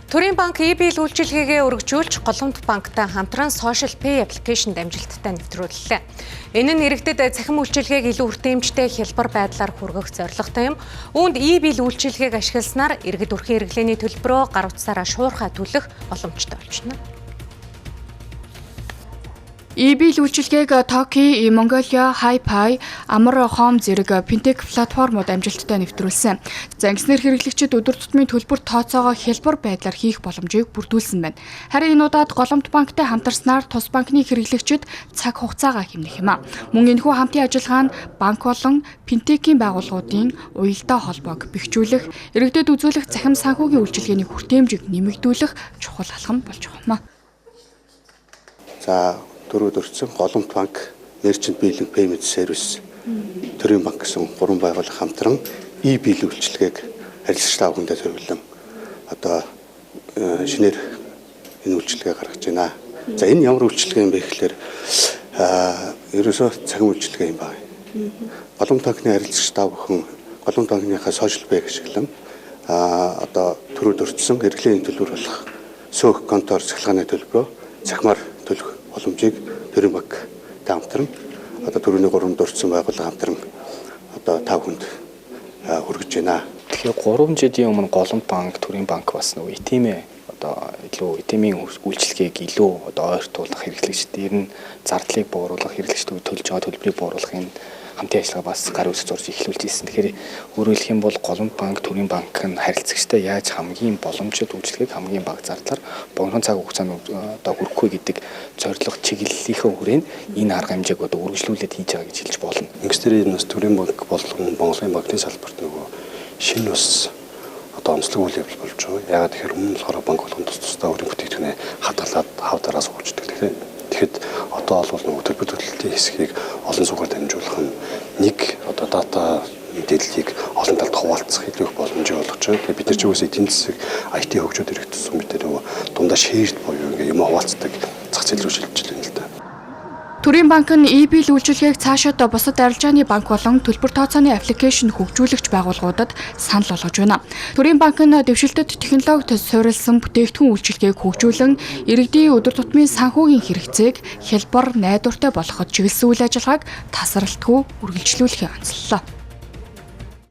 Төрийн банк e-bill үйлчилгээгээ өргөжүүлж Голомт банктай хамтран Social Pay application дамжилттай нэвтрүүллээ. Энэ нь иргэдэд цахим үйлчилгээг илүү хүртээмжтэй хялбар байдлаар хүргэх зорилготой юм. Үүнд e-bill үйлчилгээг ашигласнаар иргэд өрхийн хэрэглээний төлбөрөө гар утсаараа шуурхай төлөх боломжтой болчихно. E-bill үйлчилгээг Toki, Mongolia, HiPay, Amar Home зэрэг финтек платформуд амжилттай нэвтрүүлсэн. Загснэр хэрэглэгчид өдөр тутмын төлбөр тооцоогоо хялбар байдлаар хийх боломжийг бүрдүүлсэн байна. Харин энэ удаад Голомт банктай хамтарснаар тус банкны хэрэглэгчид цаг хугацаагаа хэмнэх юм а. Мөн энэхүү хамтын ажиллагаа нь банк болон финтекийн байгууллагуудын уялдаа холбоог бэхжүүлэх, иргэдэд үзүүлэх цахим санхүүгийн үйлчилгээний хүртээмжийг нэмэгдүүлэх чухал алхам болж байгаа юм а. Дөрөв дөрвсөн Голомт банк, Merchant Billing Payment Service, Төрийн банк гэсэн гурван байгууллага хамтран e-bill үйлчилгээг харилцагчтай хүндээ зориулсан. Одоо шинээр энэ үйлчилгээ гаргаж байна. За энэ ямар үйлчилгээ юм бэ гэхээр ерөөсөө цахим үйлчилгээ юм байна. Голомт банкны харилцагчтай бүхэн Голомт банкныхаа Social Pay ашиглан одоо дөрөв дөрвсөн хэрэглээний төлбөр болох сөөх контор цахилгааны төлбөрөө цахимаар төлөх боломжийг Төрийн банк хамтран одоо төрөний 3 дурдсан байгууллага хамтран одоо 5 хүнд хүргэж байна. Тэгэхээр 3 жилийн өмнө Голомт банк, Төрийн банк бас нөгөө итэмээ одоо илүү итэмийн үйлчилгээг илүү одоо ойртуулах хэрэглэгчдээр нь зардлыг бууруулах, хэрэглэгчдүүд төлж байгаа төлбөрийг бууруулахын хамтын ажиллагаа бас гар үсэг зурж эхлүүлж ирсэн. Тэгэхээр өөрөөр хэлэх юм бол Голомт банк, Төрийн банк нь харилцагчтай яаж хамгийн боломжит үйлчилгээг хамгийн бага зардлаар богино цаг хугацаанд одоо хүргэхгүй гэдэг зорилго чиглэлийнхээ хүрээнд энэ арга хэмжээг одоо үргэлжлүүлээд хийж байгаа гэж хэлж болно. Ингэснээр энэ бас Төрийн банк болон Монголын банкны салбарт нөгөө шинэ бас одоо онцлог үйл явдал болж байгаа. Ягаад тэгэхээр өмнө болохоор банк болгон тусдаа өөрийн бүтээгдэхүүнээ хадгалаад хав дараас өгчдөг. Тэгэхэд одоо бол нөгөө төлбөр төлөлтийн хэсгийг олон сугаар дамжуулах нь нэг одоо дата мэдээллийг олон талд хуваалцах илүү их боломжтой болгож байгаа. Тэгээд бид нар ч үгүйс эдийн засаг IT хөгжөөд ирэх тусам бид нөгөө дундаа шеэрд буюу ингээ юм хуваалцдаг зах зээл рүү шилжиж байна л да. Төрийн банк нь e-bill үйлчилгээг цаашид бусад арилжааны банк болон төлбөр тооцооны аппликейшн хөгжүүлэгч байгууллагуудад санал болгож байна. Төрийн банк нь дэвшилтэд технологид суурилсан бүтээгдэхүүн үйлчилгээг хөгжүүлэн иргэдийн өдөр тутмын санхүүгийн хэрэгцээг хялбар, найдвартай болгоход чиглэсэн үйл ажиллагааг тасралтгүй үргэлжлүүлэхийг онцоллоо.